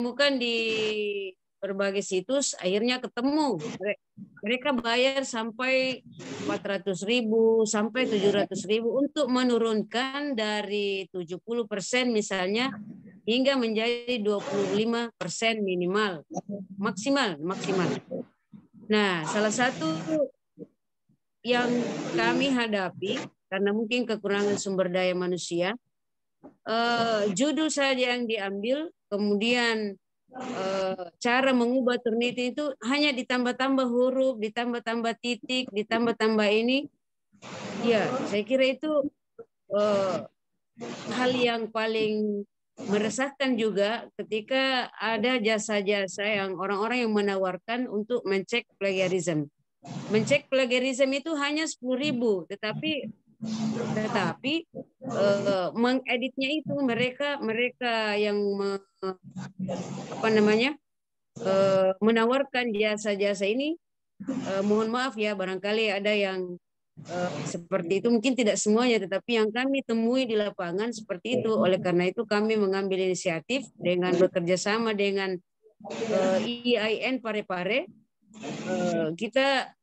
temukan di berbagai situs, akhirnya ketemu. Mereka bayar sampai 400.000 sampai 700.000 untuk menurunkan dari 70% misalnya hingga menjadi 25% minimal, maksimal. Nah, salah satu yang kami hadapi karena mungkin kekurangan sumber daya manusia, judul saja yang diambil, kemudian cara mengubah Turnitin itu hanya ditambah-tambah huruf, ditambah-tambah titik, ditambah-tambah ini. Ya, saya kira itu hal yang paling meresahkan juga ketika ada jasa-jasa yang orang-orang yang menawarkan untuk mencek plagiarism. Mencek plagiarism itu hanya 10.000, tetapi mengeditnya itu mereka yang menawarkan jasa-jasa ini, mohon maaf ya, barangkali ada yang seperti itu, mungkin tidak semuanya, tetapi yang kami temui di lapangan seperti itu. Oleh karena itu kami mengambil inisiatif dengan bekerja sama dengan IAIN Parepare, kita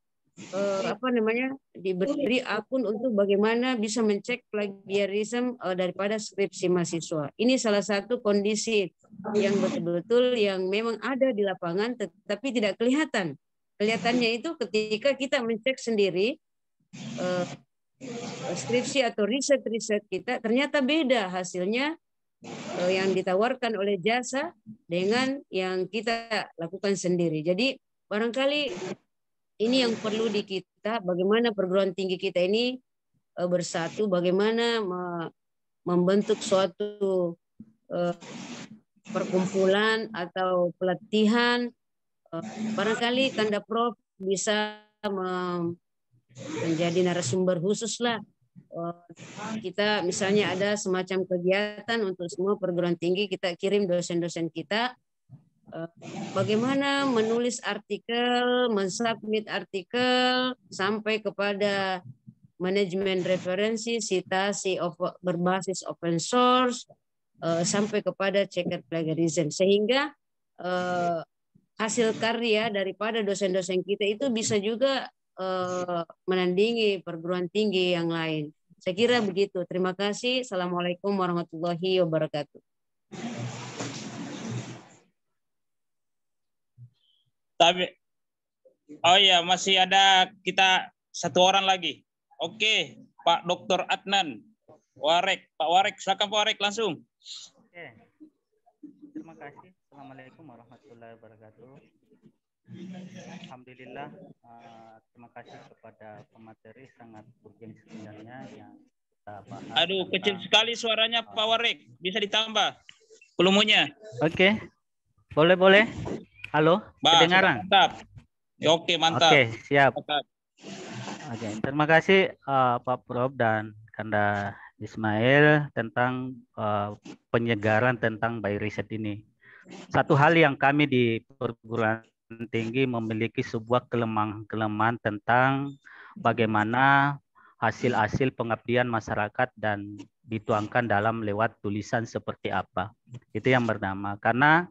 diberi akun untuk bagaimana bisa mencek plagiarisme daripada skripsi mahasiswa. Ini salah satu kondisi yang betul-betul yang memang ada di lapangan, tetapi tidak kelihatan. Kelihatannya itu ketika kita mencek sendiri skripsi atau riset kita, ternyata beda hasilnya yang ditawarkan oleh jasa dengan yang kita lakukan sendiri. Jadi barangkali ini yang perlu di kita, bagaimana perguruan tinggi kita ini bersatu, bagaimana membentuk suatu perkumpulan atau pelatihan. Barangkali Kanda Prof bisa menjadi narasumber khusus lah. Kita misalnya ada semacam kegiatan untuk semua perguruan tinggi, kita kirim dosen-dosen kita bagaimana menulis artikel, mensubmit artikel sampai kepada manajemen referensi, citasi berbasis open source, sampai kepada checker plagiarism, sehingga hasil karya daripada dosen-dosen kita itu bisa juga menandingi perguruan tinggi yang lain. Saya kira begitu. Terima kasih. Assalamualaikum warahmatullahi wabarakatuh. Tapi, oh ya, masih ada kita satu orang lagi. Oke, Pak Dr. Adnan Warek. Pak Warek, silakan Pak Warek langsung. Oke, terima kasih. Assalamualaikum warahmatullahi wabarakatuh. Alhamdulillah, terima kasih kepada pemateri, sangat urgent sebenarnya yang kita bahas. Aduh, kecil sekali suaranya Pak Warek. Bisa ditambah volumenya. Oke, boleh. Halo, kedengaran? Mantap. Oke, mantap. Oke, siap. Mantap. Oke, terima kasih Pak Prof dan Kanda Ismail tentang penyegaran tentang by riset ini. Satu hal yang kami di perguruan tinggi memiliki sebuah kelemahan tentang bagaimana hasil-hasil pengabdian masyarakat dan dituangkan dalam lewat tulisan seperti apa. Itu yang pertama. Karena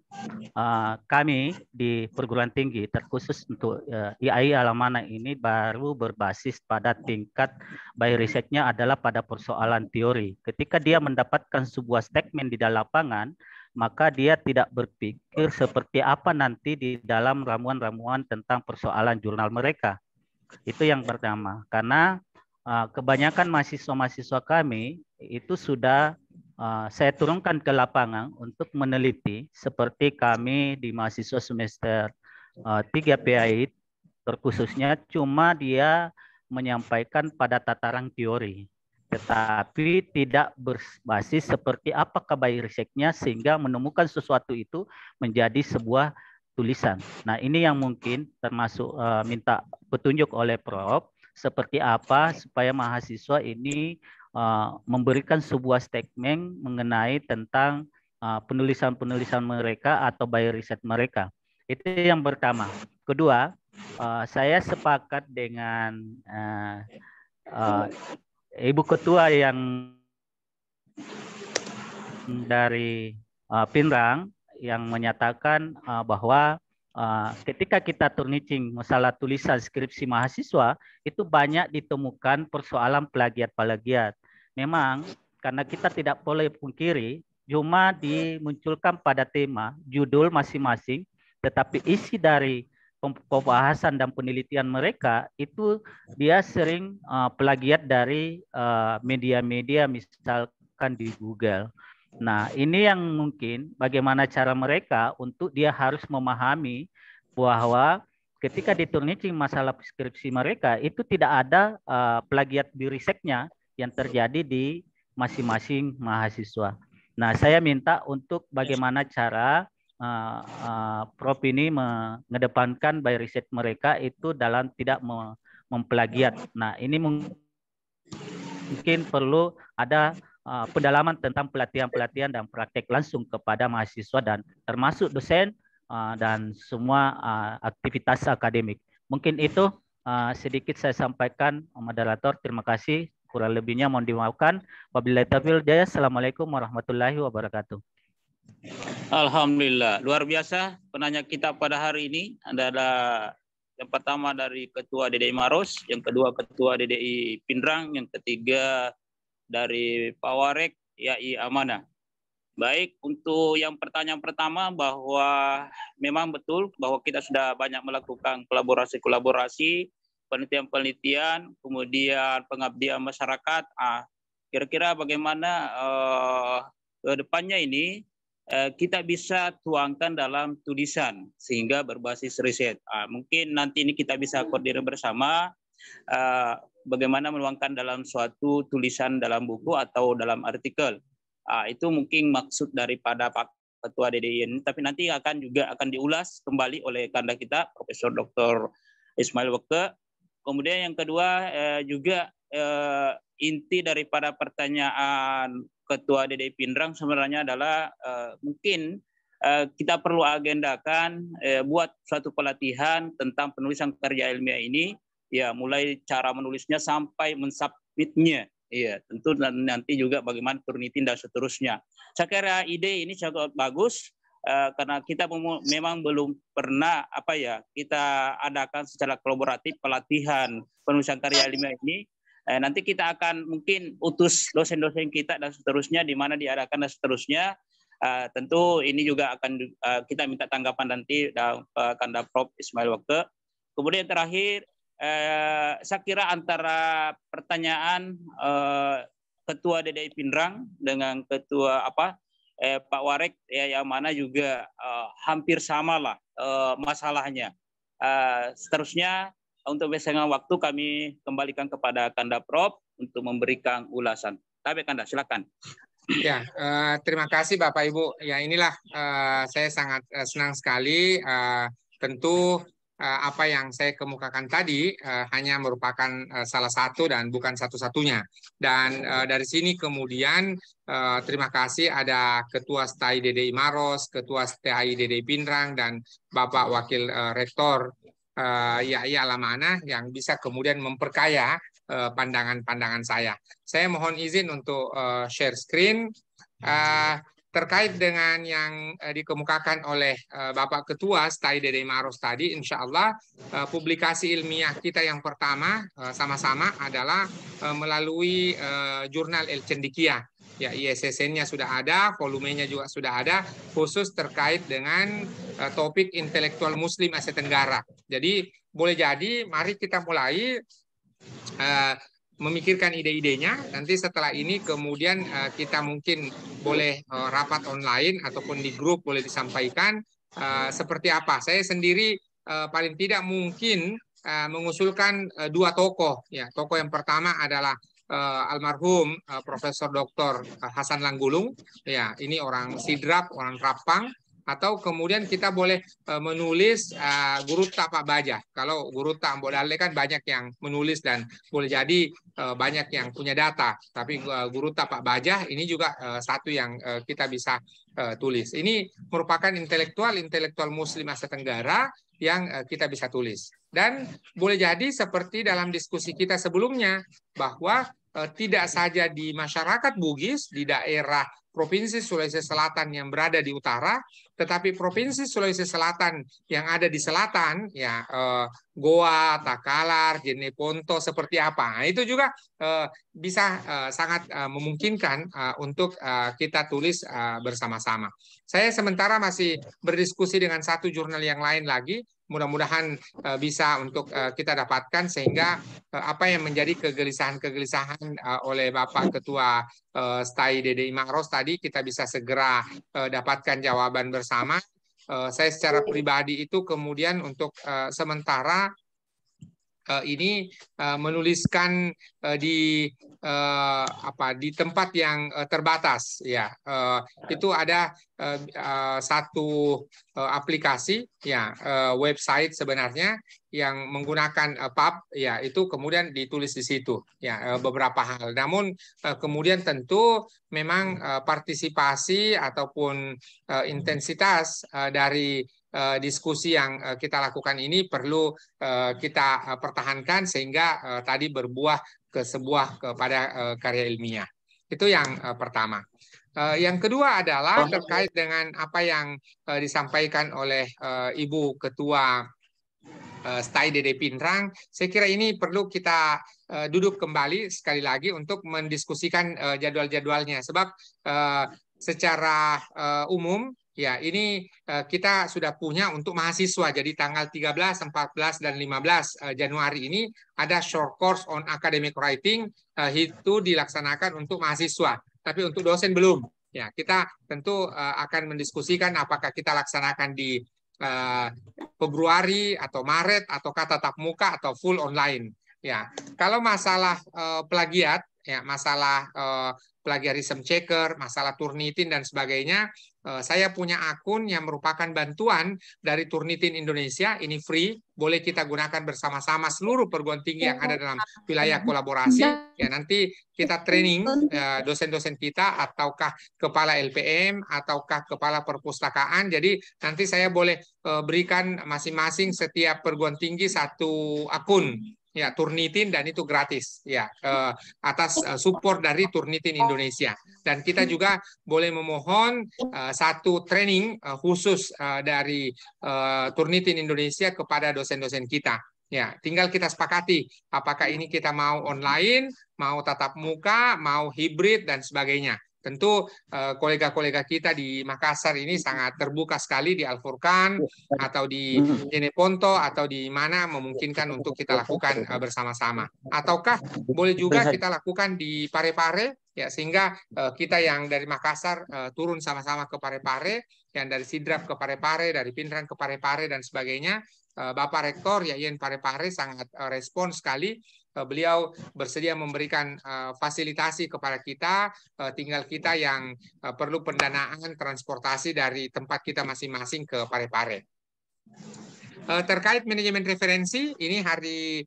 kami di perguruan tinggi terkhusus untuk IAI Alamana ini baru berbasis pada tingkat by risetnya adalah pada persoalan teori. Ketika dia mendapatkan sebuah statement di dalam lapangan, maka dia tidak berpikir seperti apa nanti di dalam ramuan-ramuan tentang persoalan jurnal mereka. Itu yang pertama. Karena kebanyakan mahasiswa-mahasiswa kami itu sudah saya turunkan ke lapangan untuk meneliti, seperti kami di mahasiswa semester 3 PAI terkhususnya, cuma dia menyampaikan pada tataran teori, tetapi tidak berbasis seperti apa by risetnya sehingga menemukan sesuatu itu menjadi sebuah tulisan. Nah, ini yang mungkin termasuk minta petunjuk oleh Prof, seperti apa supaya mahasiswa ini memberikan sebuah statement mengenai tentang penulisan-penulisan mereka atau by riset mereka. Itu yang pertama. Kedua, saya sepakat dengan Ibu Ketua yang dari Pinrang yang menyatakan bahwa ketika kita turnicing masalah tulisan skripsi mahasiswa, itu banyak ditemukan persoalan plagiat-plagiat. Memang karena kita tidak boleh pungkiri, cuma dimunculkan pada tema, judul masing-masing, tetapi isi dari pembahasan dan penelitian mereka itu dia sering plagiat dari media-media misalkan di Google. Nah, ini yang mungkin bagaimana cara mereka untuk dia harus memahami bahwa ketika diturnicing masalah skripsi mereka itu tidak ada plagiat di risetnya yang terjadi di masing-masing mahasiswa. Nah, saya minta untuk bagaimana cara Prof ini mengedepankan by riset mereka itu dalam tidak memplagiat. Nah, ini mungkin perlu ada pendalaman tentang pelatihan-pelatihan dan praktek langsung kepada mahasiswa dan termasuk dosen dan semua aktivitas akademik. Mungkin itu sedikit saya sampaikan, moderator. Terima kasih. Kurang lebihnya mohon dimaafkan. Wabillahi taufiq wal hidayah. Assalamualaikum warahmatullahi wabarakatuh. Alhamdulillah, luar biasa penanya kita pada hari ini adalah yang pertama dari Ketua DDI Maros, yang kedua Ketua DDI Pindrang, yang ketiga dari Pak Warek YAI Amanah. Baik, untuk yang pertanyaan pertama bahwa memang betul bahwa kita sudah banyak melakukan kolaborasi-kolaborasi, penelitian-penelitian, kemudian pengabdian masyarakat. Kira-kira bagaimana ke depannya ini kita bisa tuangkan dalam tulisan sehingga berbasis riset. Mungkin nanti ini kita bisa koordinir bersama bagaimana menuangkan dalam suatu tulisan dalam buku atau dalam artikel. Itu mungkin maksud daripada Pak Ketua DDI ini, tapi nanti akan diulas kembali oleh kanda kita Profesor Dr. Ismail Weke. Kemudian yang kedua juga inti daripada pertanyaan Ketua DDI Pindrang sebenarnya adalah mungkin kita perlu agendakan buat suatu pelatihan tentang penulisan karya ilmiah ini, ya mulai cara menulisnya sampai mensubmitnya, ya tentu nanti juga bagaimana turnitin dan seterusnya. Saya kira ide ini sangat bagus karena kita memang belum pernah kita adakan secara kolaboratif pelatihan penulisan karya ilmiah ini. Nanti kita akan mungkin utus dosen-dosen kita dan seterusnya di mana diadakan dan seterusnya. Tentu ini juga akan kita minta tanggapan nanti dari Kanda Prof. Ismail Weke. Kemudian terakhir, saya kira antara pertanyaan Ketua DDI Pindrang dengan Ketua Pak Warek yang mana juga hampir sama lah masalahnya. Seterusnya untuk besengan waktu kami kembalikan kepada Kanda Prof untuk memberikan ulasan. Tapi Kanda silakan. Ya, terima kasih Bapak Ibu. Ya inilah saya sangat senang sekali. Tentu apa yang saya kemukakan tadi hanya merupakan salah satu dan bukan satu-satunya. Dan dari sini kemudian terima kasih ada Ketua STAI DDI Maros, Ketua STAI DDI Pindrang, dan Bapak Wakil Rektor YAI Amanah yang bisa kemudian memperkaya pandangan-pandangan saya. Saya mohon izin untuk share screen terkait dengan yang dikemukakan oleh Bapak Ketua STAI DDI Maros tadi. Insya Allah publikasi ilmiah kita yang pertama sama-sama adalah melalui jurnal El Cendekia. Ya, ISSN-nya sudah ada, volumenya juga sudah ada, khusus terkait dengan topik intelektual Muslim Asia Tenggara. Jadi boleh jadi mari kita mulai memikirkan ide-idenya. Nanti setelah ini kemudian kita mungkin boleh rapat online ataupun di grup boleh disampaikan seperti apa. Saya sendiri paling tidak mungkin mengusulkan dua tokoh. Ya, tokoh yang pertama adalah almarhum Profesor Dr. Hasan Langgulung. Ya, ini orang Sidrap, orang Rapang. Atau kemudian kita boleh menulis Guruta Pak Bajah. Kalau Guruta Ambodale kan banyak yang menulis dan boleh jadi banyak yang punya data. Tapi Guruta Pak Bajah ini juga satu yang kita bisa tulis. Ini merupakan intelektual Muslim Asia Tenggara yang kita bisa tulis. Dan boleh jadi seperti dalam diskusi kita sebelumnya bahwa tidak saja di masyarakat Bugis, di daerah Provinsi Sulawesi Selatan yang berada di utara, tetapi Provinsi Sulawesi Selatan yang ada di selatan, ya Goa, Takalar, Jeneponto seperti apa. Nah, itu juga bisa sangat memungkinkan untuk kita tulis bersama-sama. Saya sementara masih berdiskusi dengan satu jurnal yang lain lagi. Mudah-mudahan bisa untuk kita dapatkan sehingga apa yang menjadi kegelisahan-kegelisahan oleh Bapak Ketua STAI DDI Maros tadi kita bisa segera dapatkan jawaban bersama. Saya secara pribadi itu kemudian untuk sementara ini menuliskan di di tempat yang terbatas, ya. Itu ada satu aplikasi, ya, website sebenarnya yang menggunakan pub, ya, itu kemudian ditulis di situ, ya, beberapa hal. Namun kemudian tentu memang partisipasi ataupun intensitas dari diskusi yang kita lakukan ini perlu kita pertahankan sehingga tadi berbuah kepada karya ilmiah. Itu yang pertama. Yang kedua adalah terkait dengan apa yang disampaikan oleh Ibu Ketua STAI DDI Pindrang. Saya kira ini perlu kita duduk kembali sekali lagi untuk mendiskusikan jadwal-jadwalnya. Sebab secara umum, ya, ini kita sudah punya untuk mahasiswa. Jadi tanggal 13, 14, dan 15 Januari ini ada short course on academic writing, itu dilaksanakan untuk mahasiswa. Tapi untuk dosen belum. Ya, kita tentu akan mendiskusikan apakah kita laksanakan di Februari atau Maret ataukah tatap muka atau full online. Ya, kalau masalah plagiat, ya, masalah plagiarism checker, masalah Turnitin dan sebagainya, saya punya akun yang merupakan bantuan dari Turnitin Indonesia, ini free, boleh kita gunakan bersama-sama seluruh perguruan tinggi yang ada dalam wilayah kolaborasi. Ya, nanti kita training dosen-dosen kita, ataukah kepala LPM, ataukah kepala perpustakaan. Jadi nanti saya boleh berikan masing-masing setiap perguruan tinggi satu akun, ya, Turnitin, dan itu gratis, ya, atas support dari Turnitin Indonesia. Dan kita juga boleh memohon satu training khusus dari Turnitin Indonesia kepada dosen-dosen kita. Ya, tinggal kita sepakati apakah ini kita mau online, mau tatap muka, mau hibrid dan sebagainya. Tentu kolega-kolega kita di Makassar ini sangat terbuka sekali di Al-Furqan atau di Jeneponto atau di mana memungkinkan untuk kita lakukan bersama-sama. Ataukah boleh juga kita lakukan di Parepare, ya, sehingga kita yang dari Makassar turun sama-sama ke Parepare, yang dari Sidrap ke Parepare, dari Pindrang ke Parepare dan sebagainya. Bapak Rektor Yayan Parepare sangat respon sekali. Beliau bersedia memberikan fasilitasi kepada kita, tinggal kita yang perlu pendanaan transportasi dari tempat kita masing-masing ke Parepare. Terkait manajemen referensi, ini hari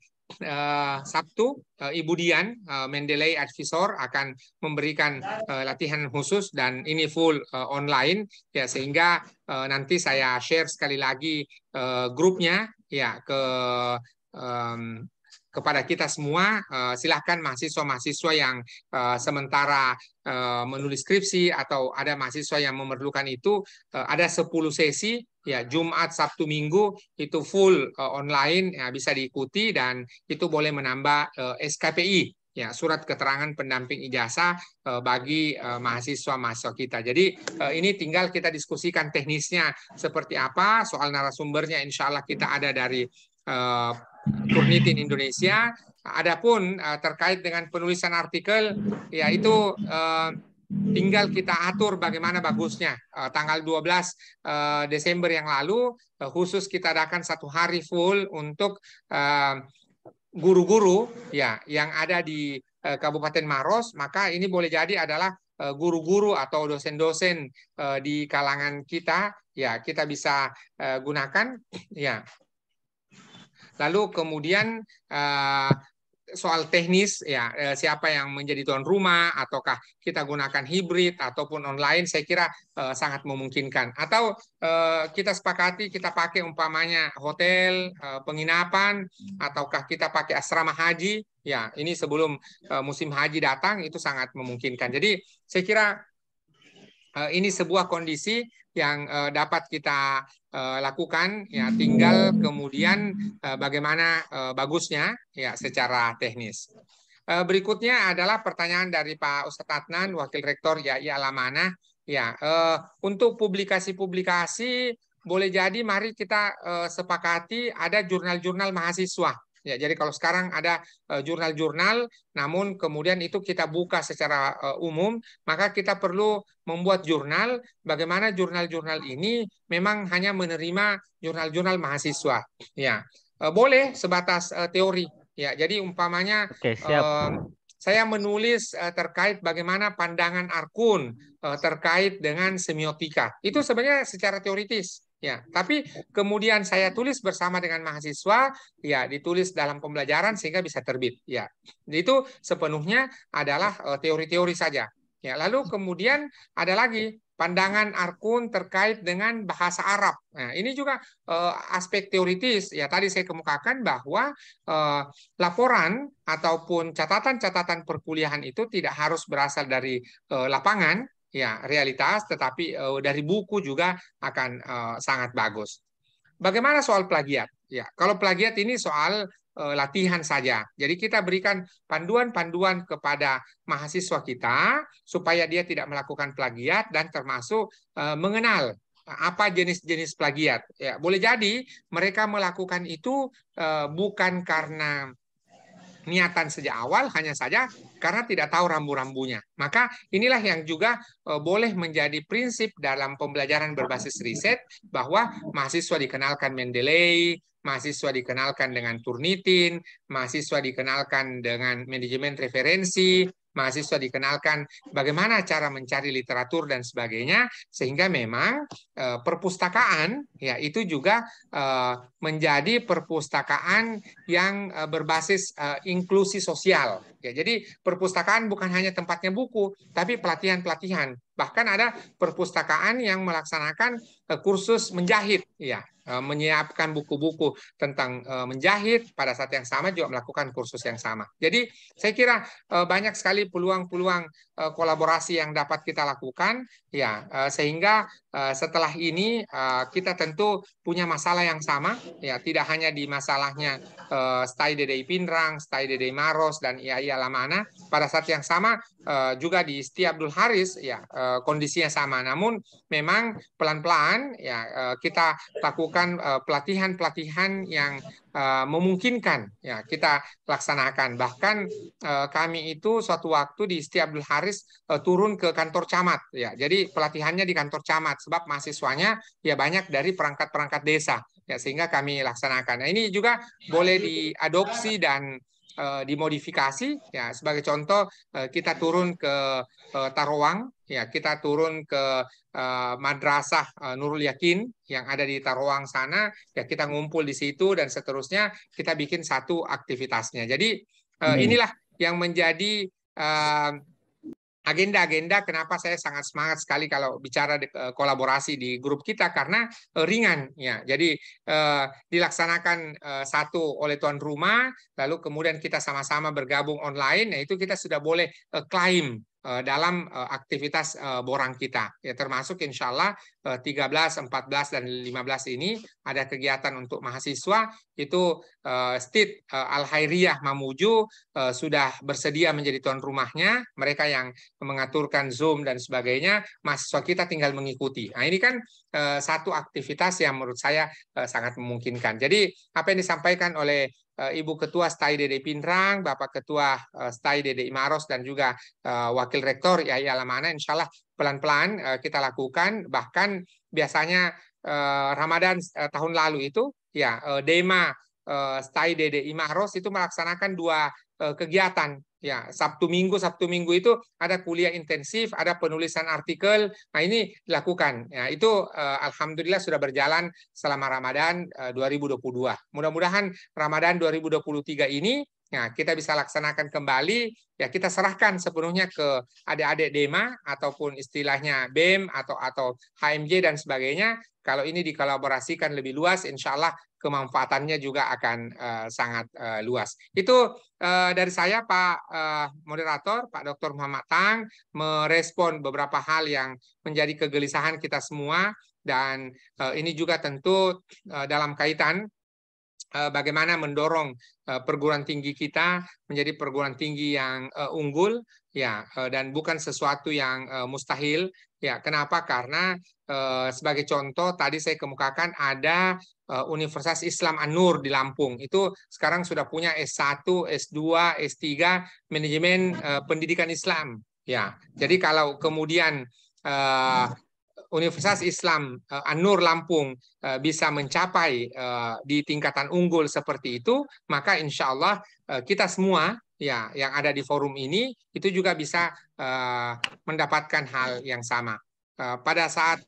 Sabtu, Ibu Dian, Mendeley Advisor, akan memberikan latihan khusus dan ini full online, ya, sehingga nanti saya share sekali lagi grupnya, ya, kepada kita semua. Silahkan mahasiswa-mahasiswa yang sementara menulis skripsi atau ada mahasiswa yang memerlukan itu, ada 10 sesi, ya, Jumat, Sabtu, Minggu itu full online, ya, bisa diikuti dan itu boleh menambah SKPI, ya, surat keterangan pendamping ijazah bagi mahasiswa-mahasiswa kita. Jadi ini tinggal kita diskusikan teknisnya seperti apa, soal narasumbernya insya Allah kita ada dari Turnitin Indonesia. Adapun terkait dengan penulisan artikel, ya, itu tinggal kita atur bagaimana bagusnya. Tanggal 12 Desember yang lalu khusus kita adakan satu hari full untuk guru-guru, ya, yang ada di Kabupaten Maros. Maka ini boleh jadi adalah guru-guru atau dosen-dosen di kalangan kita, ya, kita bisa gunakan, ya. Lalu kemudian soal teknis, ya, siapa yang menjadi tuan rumah, ataukah kita gunakan hibrid ataupun online, saya kira sangat memungkinkan. Atau kita sepakati kita pakai umpamanya hotel, penginapan, ataukah kita pakai asrama haji, ya, ini sebelum musim haji datang itu sangat memungkinkan. Jadi saya kira Ini sebuah kondisi yang dapat kita lakukan, ya tinggal kemudian bagaimana bagusnya ya secara teknis. Berikutnya adalah pertanyaan dari Pak Ustadz Adnan, Wakil Rektor YAI Al-Amanah. Ya, untuk publikasi-publikasi boleh jadi mari kita sepakati ada jurnal-jurnal mahasiswa. Ya, jadi kalau sekarang ada jurnal-jurnal, namun kemudian itu kita buka secara umum, maka kita perlu membuat jurnal. Bagaimana jurnal-jurnal ini memang hanya menerima jurnal-jurnal mahasiswa. Ya, boleh sebatas teori. Ya, jadi umpamanya Oke, siap. saya menulis terkait bagaimana pandangan Arkun terkait dengan semiotika. Itu sebenarnya secara teoritis. Ya, tapi kemudian saya tulis bersama dengan mahasiswa, ya ditulis dalam pembelajaran sehingga bisa terbit. Ya, itu sepenuhnya adalah teori-teori saja. Ya, lalu kemudian ada lagi pandangan Arkun terkait dengan bahasa Arab. Nah, ini juga aspek teoritis. Ya, tadi saya kemukakan bahwa laporan ataupun catatan-catatan perkuliahan itu tidak harus berasal dari lapangan, ya realitas, tetapi dari buku juga akan sangat bagus. Bagaimana soal plagiat? Ya, kalau plagiat ini soal latihan saja. Jadi kita berikan panduan-panduan kepada mahasiswa kita supaya dia tidak melakukan plagiat dan termasuk mengenal apa jenis-jenis plagiat. Ya, boleh jadi mereka melakukan itu bukan karena niatan sejak awal, hanya saja karena tidak tahu rambu-rambunya. Maka inilah yang juga boleh menjadi prinsip dalam pembelajaran berbasis riset, bahwa mahasiswa dikenalkan Mendeley, mahasiswa dikenalkan dengan Turnitin, mahasiswa dikenalkan dengan manajemen referensi, mahasiswa dikenalkan bagaimana cara mencari literatur dan sebagainya, sehingga memang perpustakaan ya itu juga menjadi perpustakaan yang berbasis inklusi sosial. Ya, jadi perpustakaan bukan hanya tempatnya buku, tapi pelatihan-pelatihan. Bahkan ada perpustakaan yang melaksanakan kursus menjahit, ya, menyiapkan buku-buku tentang menjahit, pada saat yang sama juga melakukan kursus yang sama. Jadi saya kira banyak sekali peluang-peluang kolaborasi yang dapat kita lakukan, ya, sehingga setelah ini kita tentu punya masalah yang sama, ya, tidak hanya di masalahnya STAI DDI Pindrang, STAI DDI Maros, dan IAI Al-Amanah. Pada saat yang sama juga di STI Abdul Haris, ya, kondisinya sama. Namun memang pelan-pelan ya kita lakukan pelatihan-pelatihan yang memungkinkan ya kita laksanakan. Bahkan kami itu suatu waktu di STI Abdul Haris turun ke kantor camat, ya. Jadi pelatihannya di kantor camat sebab mahasiswanya ya banyak dari perangkat-perangkat desa, ya, sehingga kami laksanakan. Nah, ini juga boleh diadopsi dan dimodifikasi, ya. Sebagai contoh kita turun ke Tarawang, ya, kita turun ke Madrasah Nurul Yakin yang ada di Tarawang sana, ya, kita ngumpul di situ dan seterusnya kita bikin satu aktivitasnya. Jadi inilah yang menjadi agenda-agenda kenapa saya sangat semangat sekali kalau bicara kolaborasi di grup kita, karena ringan, ya. Jadi dilaksanakan satu oleh tuan rumah, lalu kemudian kita sama-sama bergabung online, nah itu kita sudah boleh klaim dalam aktivitas borang kita, ya, termasuk insya Allah 13, 14, dan 15 ini ada kegiatan untuk mahasiswa. Itu STID Al-Khairiyah Mamuju sudah bersedia menjadi tuan rumahnya, mereka yang mengaturkan Zoom dan sebagainya, mahasiswa kita tinggal mengikuti. Nah, ini kan satu aktivitas yang menurut saya sangat memungkinkan. Jadi apa yang disampaikan oleh Ibu Ketua STAI DDI Pindrang, Bapak Ketua STAI DDI Maros, dan juga Wakil Rektor YAI Al-Amanah, insya Allah pelan-pelan kita lakukan. Bahkan biasanya Ramadan tahun lalu itu, ya, Dema STAI DDI Maros itu melaksanakan 2 kegiatan. Ya, Sabtu Minggu itu ada kuliah intensif, ada penulisan artikel. Nah, ini dilakukan. Ya, itu alhamdulillah sudah berjalan selama Ramadan 2022. Mudah-mudahan Ramadan 2023 ini ya kita bisa laksanakan kembali, ya kita serahkan sepenuhnya ke adik-adik DEMA ataupun istilahnya BEM atau HMJ dan sebagainya. Kalau ini dikolaborasikan lebih luas, insya Allah kemanfaatannya juga akan sangat luas. Itu dari saya, Pak Moderator, Pak Dr. Muhammad Tang, merespon beberapa hal yang menjadi kegelisahan kita semua, dan ini juga tentu dalam kaitan bagaimana mendorong perguruan tinggi kita menjadi perguruan tinggi yang unggul, ya, dan bukan sesuatu yang mustahil. Ya, kenapa? Karena sebagai contoh tadi saya kemukakan ada Universitas Islam An-Nur di Lampung. Itu sekarang sudah punya S1, S2, S3 manajemen pendidikan Islam. Ya, jadi kalau kemudian Universitas Islam An-Nur Lampung bisa mencapai di tingkatan unggul seperti itu, maka insya Allah kita semua ya yang ada di forum ini itu juga bisa mendapatkan hal yang sama. Pada saat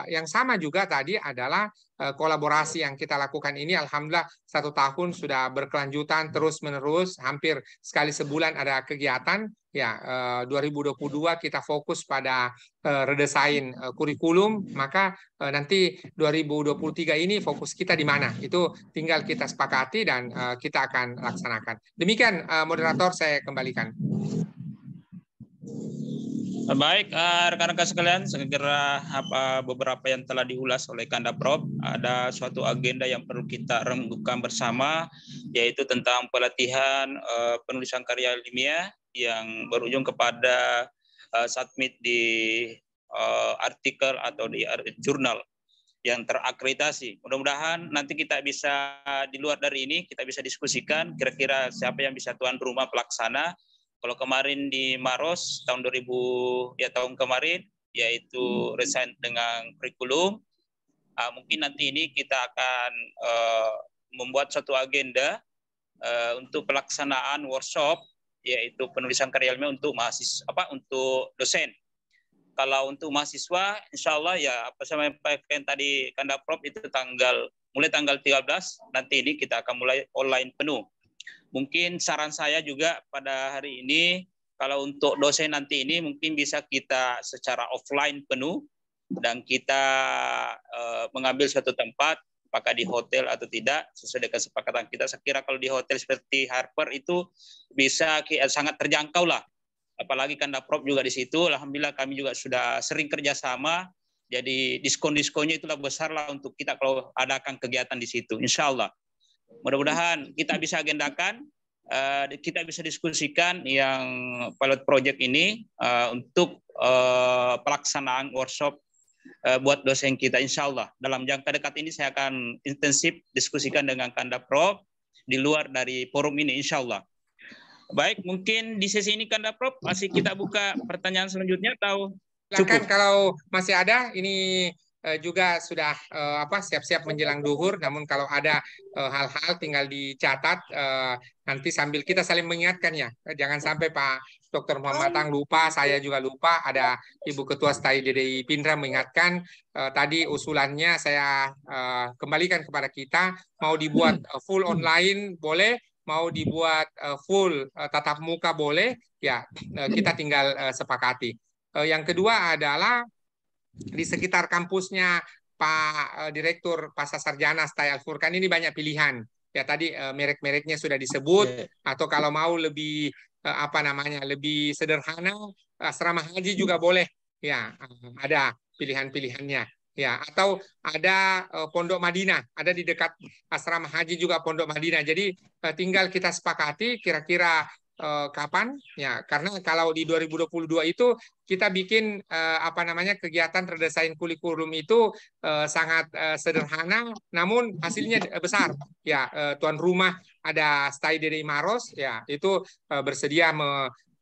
yang sama juga tadi adalah kolaborasi yang kita lakukan ini, alhamdulillah 1 tahun sudah berkelanjutan terus-menerus, hampir sekali sebulan ada kegiatan. Ya, 2022 kita fokus pada redesain kurikulum, maka nanti 2023 ini fokus kita di mana? Itu tinggal kita sepakati dan kita akan laksanakan. Demikian, moderator, saya kembalikan. Baik, rekan-rekan sekalian, segera beberapa yang telah diulas oleh Kanda Prof. Ada suatu agenda yang perlu kita rembukan bersama, yaitu tentang pelatihan penulisan karya ilmiah yang berujung kepada submit di artikel atau di jurnal yang terakreditasi. Mudah-mudahan nanti kita bisa di luar dari ini kita bisa diskusikan kira-kira siapa yang bisa tuan rumah pelaksana. Kalau kemarin di Maros tahun 2000 ya tahun kemarin yaitu resign dengan kurikulum, mungkin nanti ini kita akan membuat suatu agenda untuk pelaksanaan workshop yaitu penulisan karya ilmiah untuk mahasiswa untuk dosen. Kalau untuk mahasiswa, insya Allah ya apa saya sampaikan tadi Kanda Prof itu mulai tanggal 13 nanti ini kita akan mulai online penuh. Mungkin saran saya juga pada hari ini, kalau untuk dosen nanti ini mungkin bisa kita secara offline penuh dan kita mengambil suatu tempat, apakah di hotel atau tidak, sesuai dengan kesepakatan kita. Saya kira kalau di hotel seperti Harper itu bisa sangat terjangkau lah. Apalagi Kanda Prof juga di situ, alhamdulillah kami juga sudah sering kerjasama, jadi diskon-diskonnya itulah besar lah untuk kita kalau adakan kegiatan di situ, insya Allah. Mudah-mudahan kita bisa agendakan, kita bisa diskusikan yang pilot project ini untuk pelaksanaan workshop buat dosen kita, insya Allah. Dalam jangka dekat ini saya akan intensif diskusikan dengan Kanda Prof di luar dari forum ini, insya Allah. Baik, mungkin di sesi ini Kanda Prof masih kita buka pertanyaan selanjutnya atau silakan kalau masih ada. Ini juga sudah siap-siap menjelang duhur, namun kalau ada hal-hal tinggal dicatat nanti sambil kita saling mengingatkan ya. Jangan sampai Pak Dr. Muhammad Tang lupa, saya juga lupa, ada Ibu Ketua Stay DDI Pindra mengingatkan tadi usulannya saya kembalikan kepada kita, mau dibuat full online boleh, mau dibuat full tatap muka boleh, ya kita tinggal sepakati. Yang kedua adalah di sekitar kampusnya Pak Direktur Pasca Sarjana Stay Al-Furqan ini banyak pilihan. Ya tadi merek-mereknya sudah disebut, atau kalau mau lebih lebih sederhana, asrama haji juga boleh. Ya, ada pilihan-pilihannya. Ya, atau ada Pondok Madinah, ada di dekat asrama haji juga Pondok Madinah. Jadi tinggal kita sepakati kira-kira kapan ya, karena kalau di 2022 itu kita bikin kegiatan redesain kurikulum itu sangat sederhana, namun hasilnya besar ya. Tuan rumah ada Stay DDI Maros ya, itu bersedia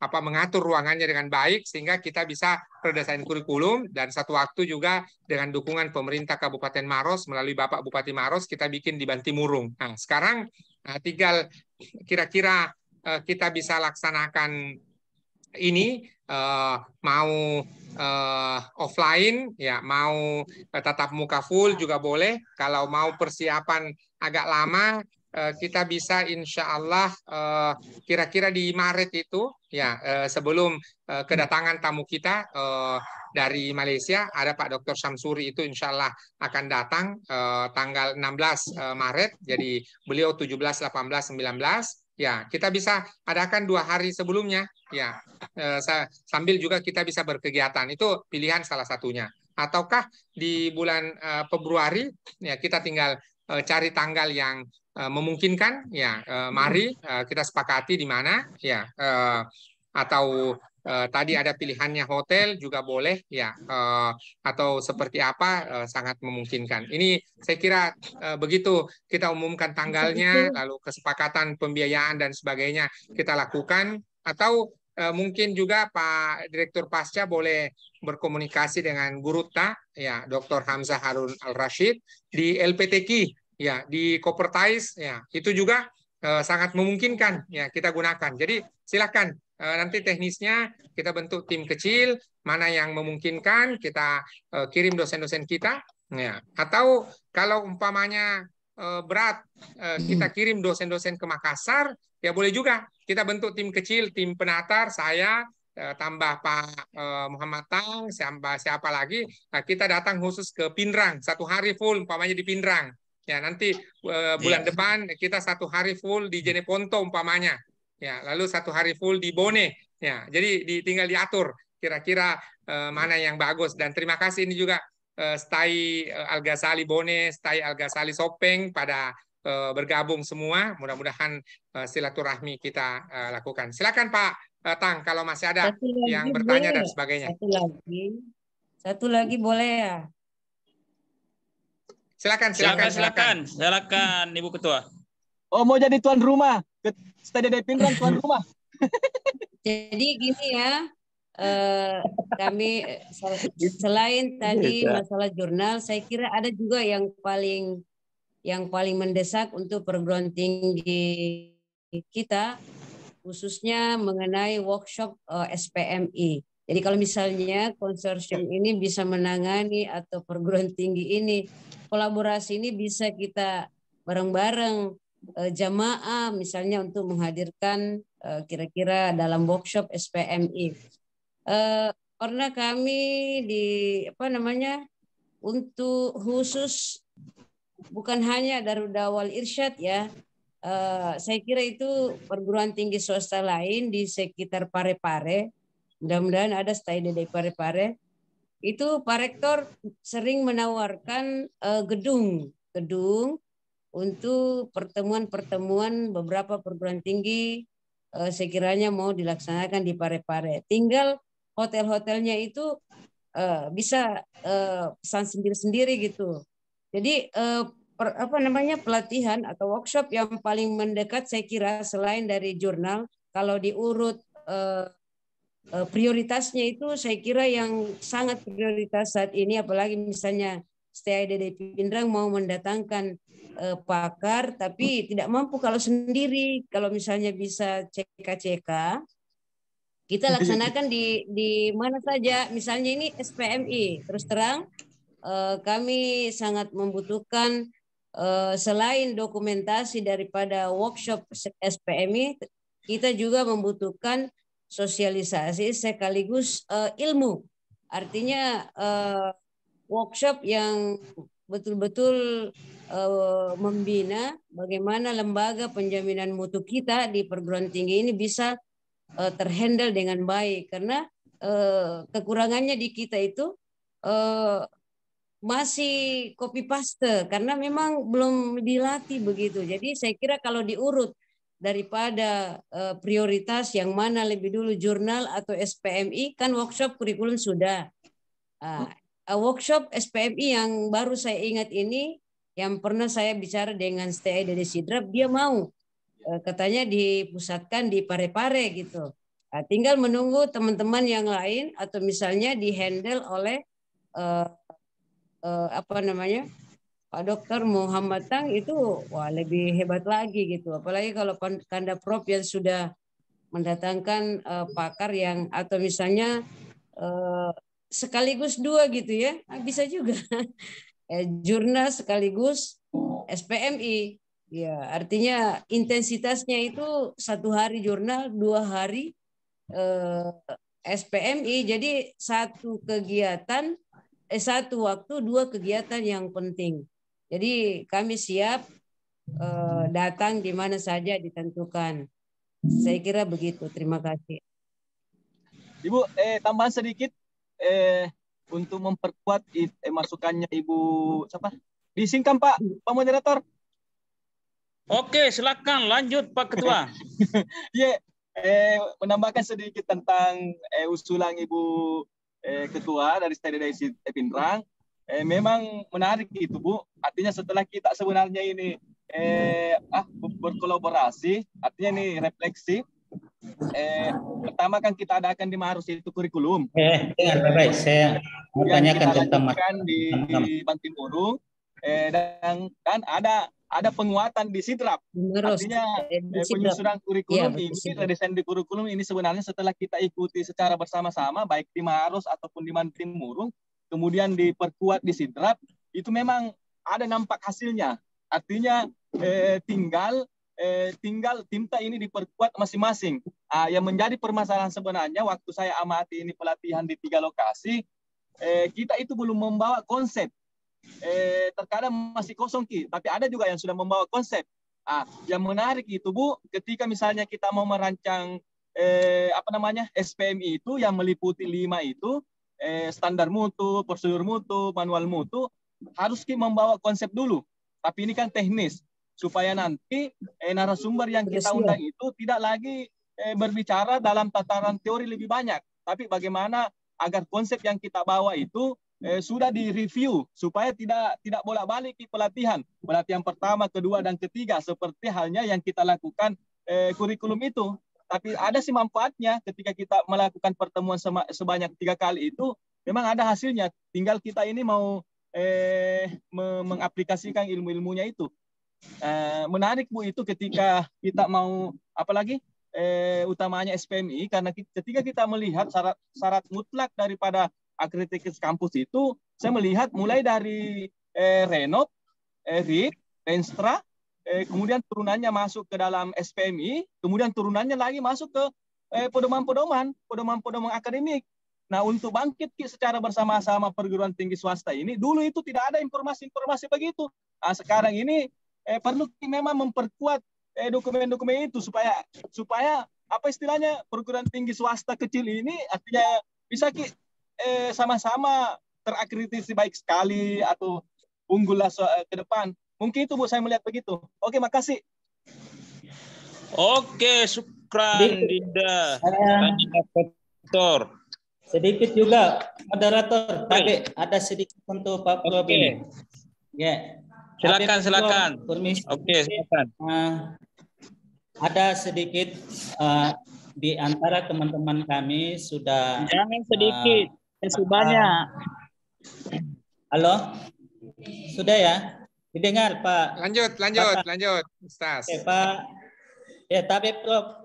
mengatur ruangannya dengan baik sehingga kita bisa redesain kurikulum, dan satu waktu juga dengan dukungan pemerintah Kabupaten Maros melalui Bapak Bupati Maros kita bikin di Bantimurung. Nah, sekarang tinggal kira-kira kita bisa laksanakan ini mau offline ya, mau tatap muka full juga boleh. Kalau mau persiapan agak lama kita bisa insya Allah kira-kira di Maret itu ya sebelum kedatangan tamu kita dari Malaysia, ada Pak Dr. Samsuri itu insya Allah akan datang tanggal 16 Maret, jadi beliau 17, 18, 19. Ya, kita bisa adakan 2 hari sebelumnya, ya, sambil juga kita bisa berkegiatan. Itu pilihan salah satunya. Ataukah di bulan Februari, ya kita tinggal cari tanggal yang memungkinkan, ya, mari kita sepakati di mana, ya, atau tadi ada pilihannya hotel juga boleh, ya, atau seperti apa sangat memungkinkan. Ini saya kira begitu kita umumkan tanggalnya, lalu kesepakatan pembiayaan dan sebagainya kita lakukan, atau mungkin juga Pak Direktur Pasca boleh berkomunikasi dengan Gurutta, ya, Dr. Hamzah Harun Al-Rashid di LPTQ, ya, di Kopertais, ya, itu juga sangat memungkinkan, ya, kita gunakan. Jadi silakan nanti teknisnya kita bentuk tim kecil, mana yang memungkinkan kita kirim dosen-dosen kita, ya. Atau kalau umpamanya berat kita kirim dosen-dosen ke Makassar, ya boleh juga kita bentuk tim kecil, tim penatar, saya tambah Pak Muhammad Tang, siapa lagi, nah, kita datang khusus ke Pindrang 1 hari full umpamanya di Pindrang, ya, nanti bulan depan kita 1 hari full di Jeneponto umpamanya, ya, lalu 1 hari full di Bone, ya, jadi tinggal diatur kira-kira mana yang bagus. Dan terima kasih ini juga Stai Al-Ghazali Bone, Stai Al-Ghazali Sopeng pada bergabung semua. Mudah-mudahan silaturahmi kita lakukan. Silakan Pak Tang kalau masih ada yang bertanya dan sebagainya. Satu lagi boleh ya? Silakan Ibu Ketua. Oh, mau jadi tuan rumah ke Stadion Pindrang, tuan rumah. Jadi gini ya, kami selain tadi masalah jurnal, saya kira ada juga yang paling mendesak untuk perguruan tinggi kita, khususnya mengenai workshop SPMI. Jadi kalau misalnya konsorsium ini bisa menangani atau perguruan tinggi ini, kolaborasi ini bisa kita bareng-bareng jamaah misalnya untuk menghadirkan kira-kira dalam workshop SPMI. Karena kami untuk khusus bukan hanya Darul Dawah Irsyad, ya, saya kira itu perguruan tinggi swasta lain di sekitar Parepare, mudah-mudahan ada stay di Parepare, itu Pak Rektor sering menawarkan gedung untuk pertemuan-pertemuan beberapa perguruan tinggi sekiranya mau dilaksanakan di Parepare. Tinggal hotel-hotelnya itu bisa pesan sendiri-sendiri gitu. Jadi pelatihan atau workshop yang paling mendekat saya kira selain dari jurnal, kalau diurut prioritasnya itu saya kira yang sangat prioritas saat ini, apalagi misalnya STIDD Pindrang mau mendatangkan pakar tapi tidak mampu kalau sendiri. Kalau misalnya bisa CK kita laksanakan di mana saja, misalnya ini SPMI, terus terang kami sangat membutuhkan selain dokumentasi daripada workshop SPMI, kita juga membutuhkan sosialisasi sekaligus ilmu. Artinya workshop yang betul-betul membina bagaimana lembaga penjaminan mutu kita di perguruan tinggi ini bisa terhandle dengan baik, karena kekurangannya di kita itu masih copy paste karena memang belum dilatih begitu. Jadi saya kira kalau diurut daripada prioritas yang mana lebih dulu, jurnal atau SPMI, kan workshop kurikulum sudah. Workshop SPMI yang baru saya ingat ini, yang pernah saya bicara dengan STI dari Sidrap, dia mau katanya dipusatkan di Parepare gitu. Tinggal menunggu teman-teman yang lain atau misalnya dihandle oleh Pak Dr. Muhammad Tang itu lebih hebat lagi gitu. Apalagi kalau Kanda Prof yang sudah mendatangkan pakar yang atau misalnya sekaligus 2 gitu ya, bisa juga jurnal sekaligus SPMI. Ya, artinya intensitasnya itu 1 hari jurnal, 2 hari SPMI. Jadi satu kegiatan, satu waktu 2 kegiatan yang penting. Jadi kami siap datang di mana saja ditentukan. Saya kira begitu. Terima kasih. Ibu, tambahan sedikit untuk memperkuat masukannya Ibu siapa? Disingkan Pak Moderator. Oke, silakan lanjut Pak Ketua. Ya, menambahkan sedikit tentang usulan Ibu Ketua dari STDDI Pindrang. Memang menarik itu Bu. Artinya setelah kita sebenarnya ini berkolaborasi, artinya ini refleksi. Pertama kan kita adakan di Maharus itu kurikulum. Dengar baik, saya mau tanyakan tentang di Bantimurung, dan ada penguatan di Sidrap. Artinya penyusunan kurikulum ini, redesain di kurikulum ini sebenarnya setelah kita ikuti secara bersama-sama, baik di Maharus ataupun di Bantimurung, kemudian diperkuat di Sidrap, itu memang ada nampak hasilnya. Artinya tinggal timta ini diperkuat masing-masing. Yang menjadi permasalahan sebenarnya waktu saya amati ini pelatihan di 3 lokasi, kita itu belum membawa konsep. Terkadang masih kosong Ki, tapi ada juga yang sudah membawa konsep. Yang menarik itu Bu, ketika misalnya kita mau merancang SPMI itu yang meliputi 5 itu, standar mutu, prosedur mutu, manual mutu, harus Ki membawa konsep dulu. Tapi ini kan teknis, supaya nanti narasumber yang kita undang itu tidak lagi berbicara dalam tataran teori lebih banyak, tapi bagaimana agar konsep yang kita bawa itu sudah direview supaya tidak bolak-balik di pelatihan pertama, kedua, dan ketiga seperti halnya yang kita lakukan kurikulum itu. Tapi ada sih manfaatnya ketika kita melakukan pertemuan sebanyak 3 kali itu, memang ada hasilnya. Tinggal kita ini mau mengaplikasikan ilmu-ilmunya itu. Menarik Bu itu ketika kita mau apalagi utamanya SPMI, karena ketika kita melihat syarat mutlak daripada akreditasi kampus itu, saya melihat mulai dari Renov, RIT, Renstra, kemudian turunannya masuk ke dalam SPMI, kemudian turunannya lagi masuk ke pedoman akademik. Nah, untuk bangkit secara bersama-sama perguruan tinggi swasta ini, dulu itu tidak ada informasi-informasi begitu. Sekarang ini perlu memang memperkuat dokumen-dokumen itu supaya apa istilahnya perguruan tinggi swasta kecil ini artinya bisa sama-sama terakreditasi baik sekali atau unggul lah ke depan. Mungkin itu Bu, saya melihat begitu. Oke, makasih. Oke, syukran Dinda. Dokter. Sedikit juga moderator, tadi ada sedikit untuk Pak Prof ini. Ya. Silakan. Permisi. Oke, silakan. Ada sedikit di antara teman-teman kami sudah. Jangan sedikit, banyak. Halo, sudah ya? Didengar Pak? Lanjut, Ustaz. Oke, Pak. Ya, tapi Prof,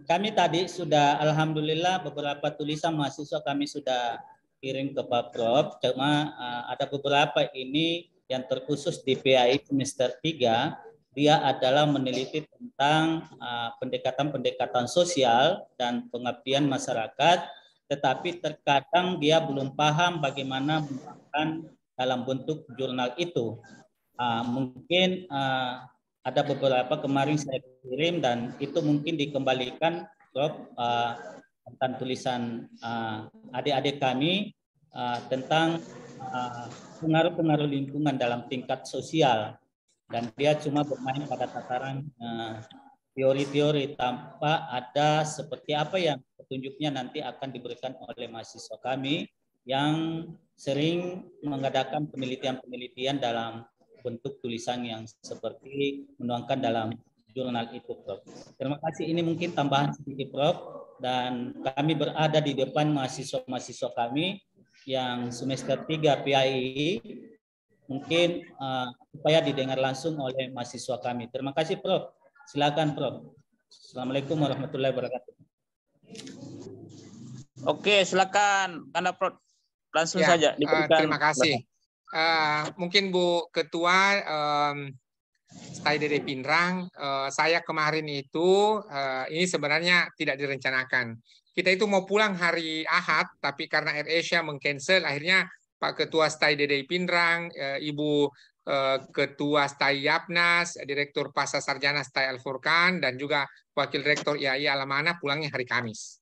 kami tadi sudah alhamdulillah beberapa tulisan mahasiswa kami sudah kirim ke Pak Prof. Cuma ada beberapa ini yang terkhusus di PAI semester 3, dia adalah meneliti tentang pendekatan-pendekatan sosial dan pengabdian masyarakat, tetapi terkadang dia belum paham bagaimana menggunakan dalam bentuk jurnal itu. Mungkin ada beberapa kemarin saya kirim dan itu mungkin dikembalikan Prof, tentang tulisan adik-adik kami tentang pengaruh-pengaruh lingkungan dalam tingkat sosial, dan dia cuma bermain pada tataran teori-teori tanpa ada seperti apa yang petunjuknya nanti akan diberikan oleh mahasiswa kami yang sering mengadakan penelitian-penelitian dalam bentuk tulisan yang seperti menuangkan dalam jurnal itu, Prof. Terima kasih, ini mungkin tambahan sedikit Prof, dan kami berada di depan mahasiswa-mahasiswa kami yang semester 3 PAI, mungkin supaya didengar langsung oleh mahasiswa kami. Terima kasih Prof. Silakan Prof. Assalamualaikum warahmatullahi wabarakatuh. Oke, silakan Anda Prof. Langsung saja. Terima kasih. Mungkin Bu Ketua Stai DDI Pinrang, saya kemarin itu ini sebenarnya tidak direncanakan. Kita itu mau pulang hari Ahad, tapi karena AirAsia meng-cancel, akhirnya Pak Ketua Stai DDI Pinrang, Ibu Ketua Stai Yapnas, Direktur Pasar Sarjana Stai Al-Furqan, dan juga Wakil Rektor IAI Al-Amanah pulangnya hari Kamis.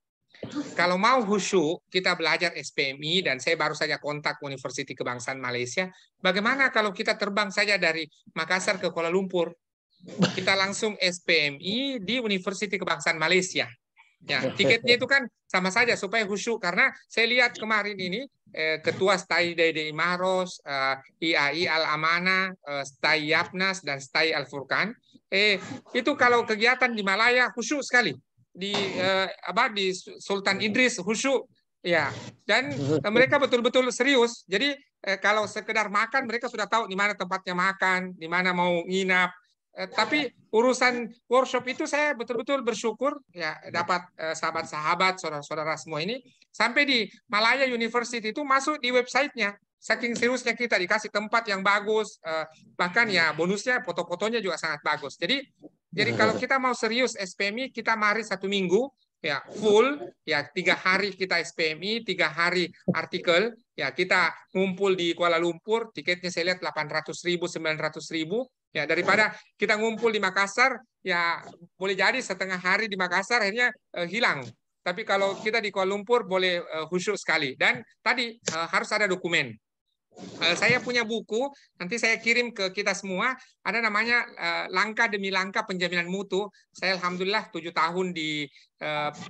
Kalau mau khusyuk, kita belajar SPMI, dan saya baru saja kontak Universiti Kebangsaan Malaysia. Bagaimana kalau kita terbang saja dari Makassar ke Kuala Lumpur? Kita langsung SPMI di Universiti Kebangsaan Malaysia. Ya, tiketnya itu kan sama saja supaya khusyuk, karena saya lihat kemarin ini Ketua Stai DDI Maros, IAI Al-Amanah, Stai Yapnas, dan Stai Al-Furqan. Itu kalau kegiatan di Malaya khusyuk sekali. Di Sultan Idris khusyuk. Ya, dan mereka betul-betul serius. Jadi kalau sekedar makan, mereka sudah tahu di mana tempatnya makan, di mana mau nginap. Tapi urusan workshop itu saya betul-betul bersyukur ya dapat sahabat-sahabat, saudara-saudara semua ini sampai di Malaya University itu masuk di websitenya. Saking seriusnya kita dikasih tempat yang bagus, bahkan ya bonusnya foto-fotonya juga sangat bagus. Jadi kalau kita mau serius SPMI, kita mari 1 minggu ya full ya 3 hari kita SPMI, 3 hari artikel ya kita ngumpul di Kuala Lumpur, tiketnya saya lihat 800.000, 900.000 ya, daripada kita ngumpul di Makassar ya boleh jadi setengah hari di Makassar akhirnya hilang. Tapi kalau kita di Kuala Lumpur boleh khusyuk sekali, dan tadi harus ada dokumen. Saya punya buku, nanti saya kirim ke kita semua, ada namanya Langkah Demi Langkah Penjaminan Mutu. Saya alhamdulillah 7 tahun di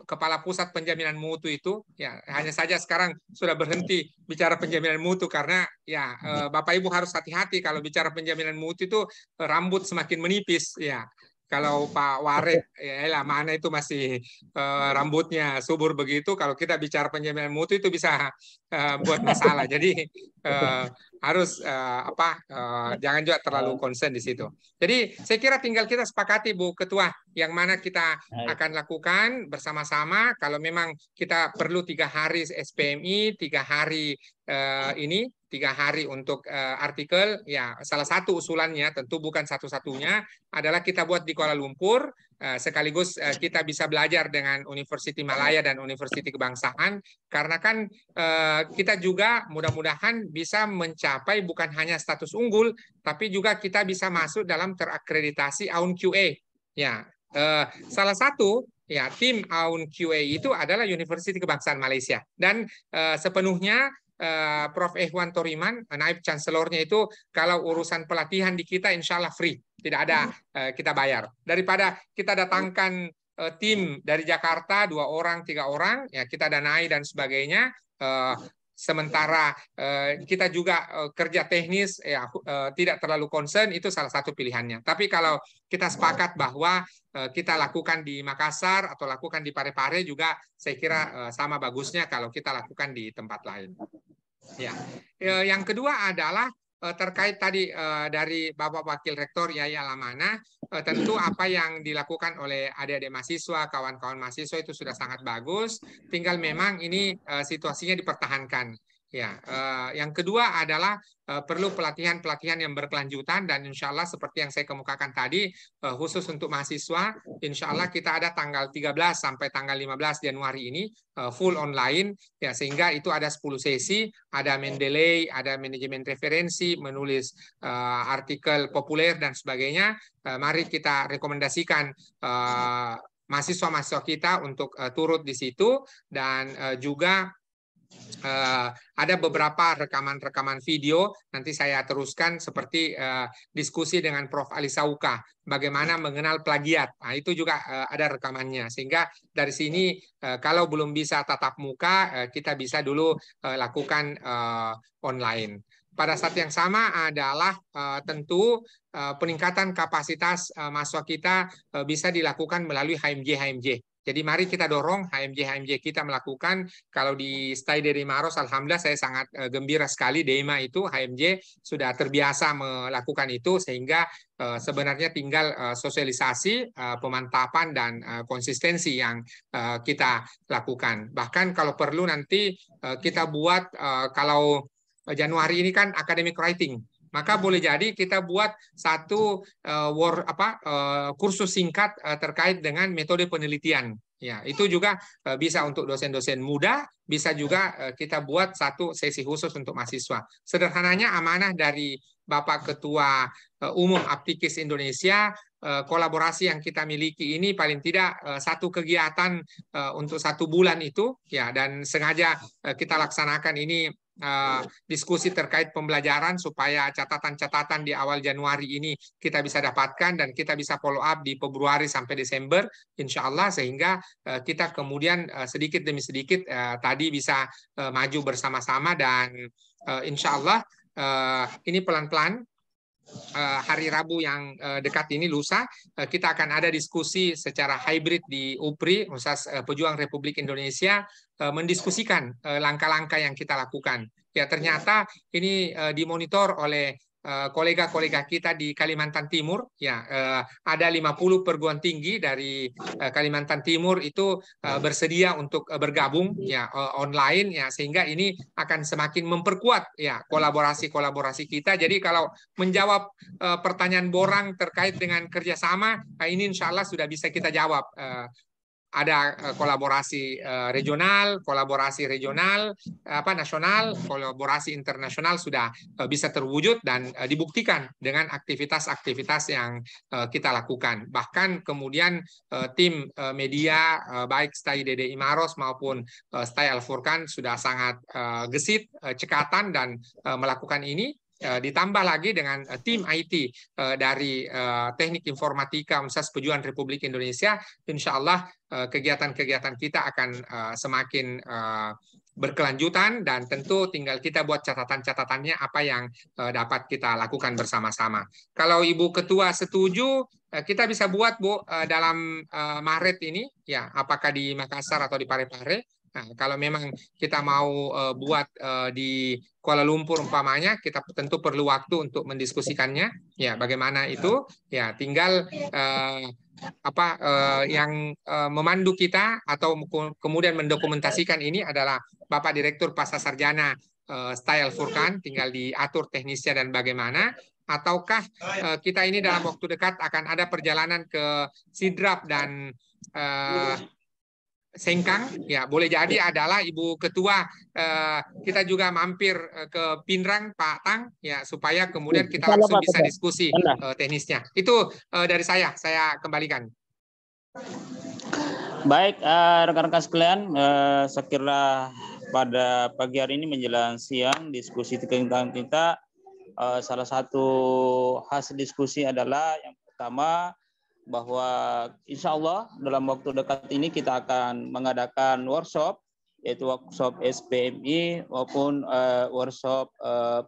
Kepala Pusat Penjaminan Mutu itu, ya hanya saja sekarang sudah berhenti bicara penjaminan mutu karena ya Bapak Ibu harus hati-hati kalau bicara penjaminan mutu itu rambut semakin menipis ya. Kalau Pak Warek, ya mana itu masih rambutnya subur begitu. Kalau kita bicara penjaminan mutu itu bisa buat masalah. Jadi harus jangan juga terlalu concern di situ. Jadi saya kira tinggal kita sepakati Bu Ketua yang mana kita akan lakukan bersama-sama. Kalau memang kita perlu 3 hari SPMI, 3 hari 3 hari untuk artikel, ya salah satu usulannya tentu bukan satu-satunya adalah kita buat di Kuala Lumpur, sekaligus kita bisa belajar dengan Universiti Malaya dan Universiti Kebangsaan, karena kan kita juga mudah-mudahan bisa mencapai bukan hanya status unggul, tapi juga kita bisa masuk dalam terakreditasi AUN QA. Ya, salah satu ya tim AUN QA itu adalah Universiti Kebangsaan Malaysia, dan sepenuhnya Prof. Ehwan Toriman, naib chancelornya itu kalau urusan pelatihan di kita insya Allah free, tidak ada kita bayar. Daripada kita datangkan tim dari Jakarta 2 orang, 3 orang, ya kita danai dan sebagainya. Sementara kita juga kerja teknis ya tidak terlalu concern, itu salah satu pilihannya. Tapi kalau kita sepakat bahwa kita lakukan di Makassar atau lakukan di Parepare juga, saya kira sama bagusnya kalau kita lakukan di tempat lain. Ya, yang kedua adalah terkait tadi dari Bapak Wakil Rektor IAI Al-Amanah, tentu apa yang dilakukan oleh adik-adik mahasiswa, kawan-kawan mahasiswa itu sudah sangat bagus. Tinggal memang ini situasinya dipertahankan. Ya, yang kedua adalah perlu pelatihan-pelatihan yang berkelanjutan, dan insya Allah seperti yang saya kemukakan tadi, khusus untuk mahasiswa, insya Allah kita ada tanggal 13 sampai tanggal 15 Januari ini full online, ya sehingga itu ada 10 sesi, ada Mendeley, ada manajemen referensi, menulis artikel populer dan sebagainya. Mari kita rekomendasikan mahasiswa-mahasiswa kita untuk turut di situ, dan juga ada beberapa rekaman-rekaman video, nanti saya teruskan seperti diskusi dengan Prof. Ali Sauka, bagaimana mengenal plagiat. Nah, itu juga ada rekamannya, sehingga dari sini kalau belum bisa tatap muka, kita bisa dulu lakukan online. Pada saat yang sama adalah tentu peningkatan kapasitas mahasiswa kita bisa dilakukan melalui HMJ. Jadi mari kita dorong HMJ kita melakukan. Kalau di Stai DDI Maros, alhamdulillah saya sangat gembira sekali, DEMA itu HMJ sudah terbiasa melakukan itu, sehingga sebenarnya tinggal sosialisasi, pemantapan dan konsistensi yang kita lakukan. Bahkan kalau perlu nanti kita buat kalau Januari ini kan academic writing. maka boleh jadi kita buat satu kursus singkat terkait dengan metode penelitian. Ya, itu juga bisa untuk dosen-dosen muda, bisa juga kita buat satu sesi khusus untuk mahasiswa. Sederhananya amanah dari Bapak Ketua Umum Aptikis Indonesia, kolaborasi yang kita miliki ini paling tidak satu kegiatan untuk 1 bulan itu, ya, dan sengaja kita laksanakan ini diskusi terkait pembelajaran supaya catatan-catatan di awal Januari ini kita bisa dapatkan dan kita bisa follow up di Februari sampai Desember insya Allah, sehingga kita kemudian sedikit demi sedikit tadi bisa maju bersama-sama, dan insya Allah ini pelan-pelan hari Rabu yang dekat ini, lusa, kita akan ada diskusi secara hybrid di UPRI, Universitas Pejuang Republik Indonesia, mendiskusikan langkah-langkah yang kita lakukan. Ya, ternyata ini dimonitor oleh kolega-kolega kita di Kalimantan Timur. Ya, ada 50 perguruan tinggi dari Kalimantan Timur itu bersedia untuk bergabung ya online, ya, sehingga ini akan semakin memperkuat ya kolaborasi kita. Jadi kalau menjawab pertanyaan Borang terkait dengan kerjasama, ini insya Allah sudah bisa kita jawab. Ada kolaborasi regional, nasional, kolaborasi internasional sudah bisa terwujud dan dibuktikan dengan aktivitas-aktivitas yang kita lakukan. Bahkan kemudian tim media baik STAI DDI Maros maupun STAI Al-Furqan sudah sangat gesit, cekatan dan melakukan ini. Ditambah lagi dengan tim IT dari Teknik Informatika Universitas Pejuang Republik Indonesia, insya Allah kegiatan-kegiatan kita akan semakin berkelanjutan, dan tentu tinggal kita buat catatan-catatannya apa yang dapat kita lakukan bersama-sama. Kalau Ibu Ketua setuju, kita bisa buat Bu dalam Maret ini, ya, apakah di Makassar atau di Parepare. Nah, kalau memang kita mau buat di Kuala Lumpur umpamanya, kita tentu perlu waktu untuk mendiskusikannya. Ya, bagaimana itu? Ya, tinggal yang memandu kita atau kemudian mendokumentasikan ini adalah Bapak Direktur Pasca Sarjana STAI Al-Furqan, tinggal diatur teknisnya dan bagaimana. Ataukah kita ini dalam waktu dekat akan ada perjalanan ke Sidrap dan Sengkang, ya, boleh jadi adalah Ibu Ketua kita juga mampir ke Pinrang, Pak Tang, ya, supaya kemudian kita langsung bisa diskusi teknisnya. Itu dari saya kembalikan. Baik, rekan-rekan sekalian, saya kira pada pagi hari ini menjelang siang diskusi tentang kita, salah satu hasil diskusi adalah yang pertama, bahwa insya Allah dalam waktu dekat ini kita akan mengadakan workshop, yaitu workshop SPMI maupun workshop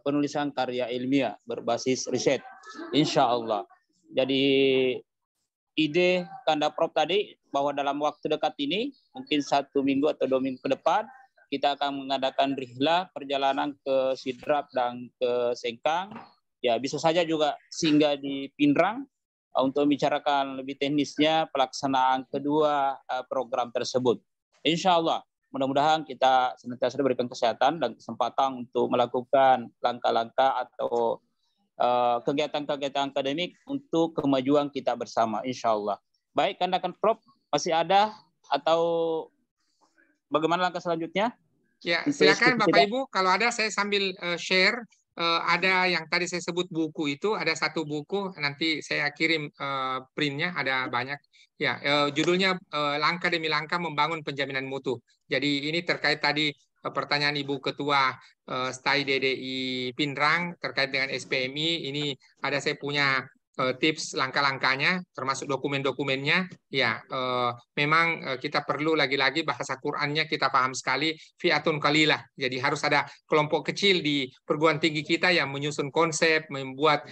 penulisan karya ilmiah berbasis riset, insya Allah. Jadi ide Kanda Prof tadi bahwa dalam waktu dekat ini, mungkin 1 minggu atau 2 minggu ke depan, kita akan mengadakan rihlah perjalanan ke Sidrap dan ke Sengkang. Ya, bisa saja juga singgah di Pinrang untuk membicarakan lebih teknisnya pelaksanaan kedua program tersebut. Insya Allah, mudah-mudahan kita senantiasa diberikan kesehatan dan kesempatan untuk melakukan langkah-langkah atau kegiatan-kegiatan akademik untuk kemajuan kita bersama, insya Allah. Baik, Kandakan Prof, masih ada atau bagaimana langkah selanjutnya? Ya, silakan Bapak Ibu, kalau ada saya sambil share. Ada yang tadi saya sebut buku itu, ada 1 buku, nanti saya kirim printnya, ada banyak. Ya, judulnya Langkah Demi Langkah Membangun Penjaminan Mutu. Jadi ini terkait tadi pertanyaan Ibu Ketua STAI DDI Pinrang terkait dengan SPMI. Ini ada saya punya tips langkah-langkahnya, termasuk dokumen-dokumennya. Ya, memang kita perlu lagi-lagi bahasa Qur'annya kita paham sekali, fi'atun qalilah. Jadi harus ada kelompok kecil di perguruan tinggi kita yang menyusun konsep, membuat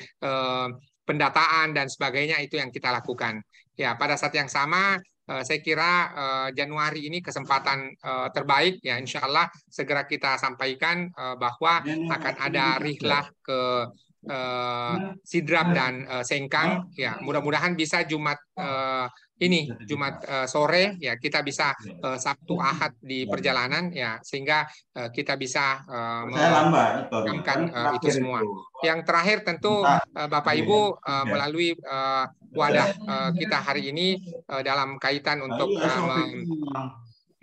pendataan dan sebagainya, itu yang kita lakukan. Ya, pada saat yang sama saya kira Januari ini kesempatan terbaik, ya, insya Allah segera kita sampaikan bahwa akan ada rihlah ke Sidrap dan Sengkang. Ya, mudah-mudahan bisa Jumat ini sore ya, kita bisa Sabtu Ahad di perjalanan ya, sehingga kita bisa mengamankan itu semua. Yang terakhir tentu Bapak Ibu melalui wadah kita hari ini dalam kaitan untuk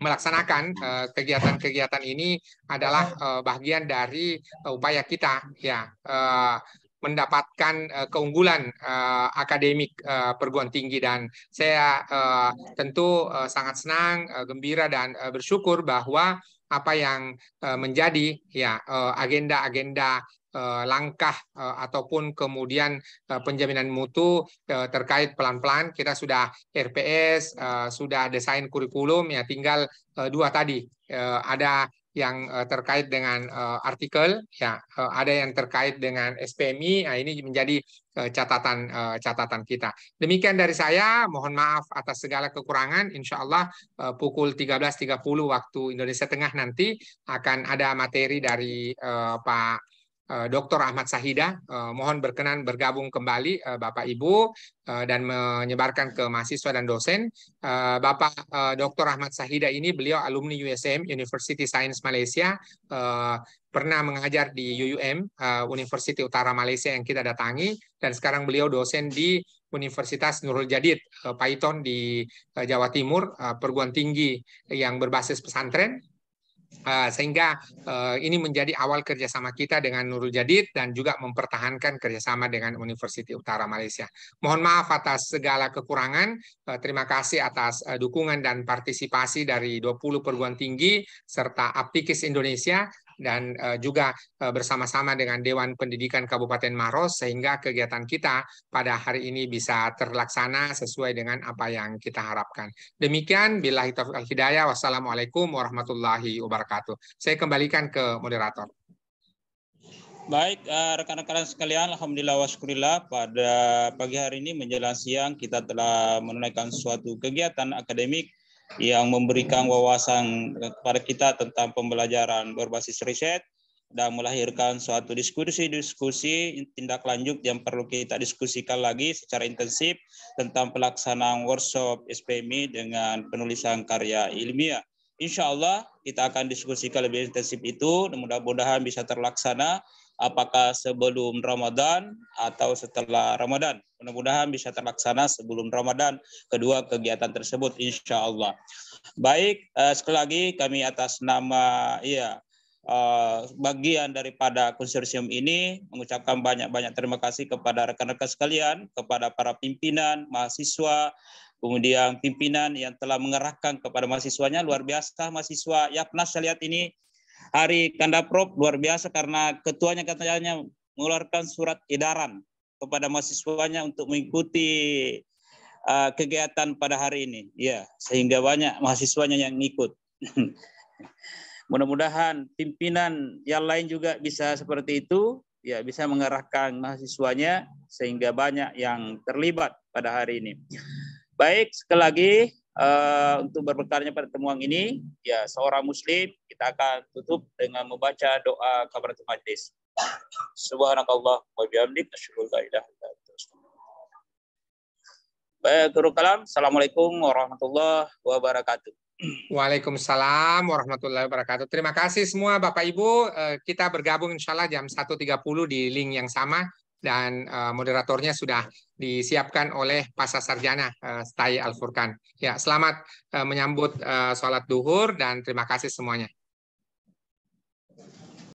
melaksanakan kegiatan-kegiatan ini adalah bagian dari upaya kita ya mendapatkan keunggulan akademik perguruan tinggi, dan saya tentu sangat senang, gembira dan bersyukur bahwa apa yang menjadi ya agenda-agenda langkah ataupun kemudian penjaminan mutu terkait pelan-pelan kita sudah RPS, sudah desain kurikulum ya, tinggal dua tadi ada yang terkait dengan artikel ya, ada yang terkait dengan SPMI. Nah, ini menjadi catatan kita. Demikian dari saya, mohon maaf atas segala kekurangan. Insya Allah pukul 13.30 waktu Indonesia Tengah nanti akan ada materi dari Pak Dr. Ahmad Sahida. Mohon berkenan bergabung kembali Bapak Ibu dan menyebarkan ke mahasiswa dan dosen. Bapak Dr. Ahmad Sahida ini beliau alumni USM, University Science Malaysia, pernah mengajar di UUM, University Utara Malaysia yang kita datangi, dan sekarang beliau dosen di Universitas Nurul Jadid, Paiton di Jawa Timur, perguruan tinggi yang berbasis pesantren. Sehingga ini menjadi awal kerjasama kita dengan Nurul Jadid dan juga mempertahankan kerjasama dengan Universiti Utara Malaysia. Mohon maaf atas segala kekurangan. Terima kasih atas dukungan dan partisipasi dari 20 perguruan tinggi serta Aptikis Indonesia, dan juga bersama-sama dengan Dewan Pendidikan Kabupaten Maros, sehingga kegiatan kita pada hari ini bisa terlaksana sesuai dengan apa yang kita harapkan. Demikian, billahi taufiq wal hidayah. Wassalamualaikum warahmatullahi wabarakatuh. Saya kembalikan ke moderator. Baik, rekan-rekan sekalian, alhamdulillah wa syukurillah, pada pagi hari ini menjelang siang kita telah menunaikan suatu kegiatan akademik yang memberikan wawasan kepada kita tentang pembelajaran berbasis riset dan melahirkan suatu diskusi tindak lanjut yang perlu kita diskusikan lagi secara intensif tentang pelaksanaan workshop SPMI dengan penulisan karya ilmiah. Insya Allah kita akan diskusikan lebih intensif itu, mudah-mudahan bisa terlaksana apakah sebelum Ramadan atau setelah Ramadan. Mudah-mudahan bisa terlaksana sebelum Ramadan kedua kegiatan tersebut, insya Allah. Baik, sekali lagi kami atas nama bagian daripada konsorsium ini mengucapkan banyak-banyak terima kasih kepada rekan-rekan sekalian, kepada para pimpinan, mahasiswa, kemudian pimpinan yang telah mengerahkan kepada mahasiswanya. Luar biasa mahasiswa Yapnas, saya lihat ini Hari Kandaprop luar biasa karena ketuanya katanya mengeluarkan surat edaran kepada mahasiswanya untuk mengikuti kegiatan pada hari ini. Ya, sehingga banyak mahasiswanya yang ikut. Mudah-mudahan pimpinan yang lain juga bisa seperti itu, ya, bisa mengarahkan mahasiswanya sehingga banyak yang terlibat pada hari ini. Baik, sekali lagi untuk berbekalnya pada pertemuan ini, ya, seorang muslim kita akan tutup dengan membaca doa kafaratul majlis. Subhanakallah wa bihamdik, asyhadu an la ilaha illa anta, astaghfiruka. Baik, guru kalam. Assalamualaikum warahmatullahi wabarakatuh. Waalaikumsalam warahmatullahi wabarakatuh. Terima kasih semua Bapak Ibu. Kita bergabung insya Allah jam 1.30 di link yang sama. Dan moderatornya sudah disiapkan oleh Pasca Sarjana Stai Al Furqan. Ya, selamat menyambut sholat duhur dan terima kasih semuanya.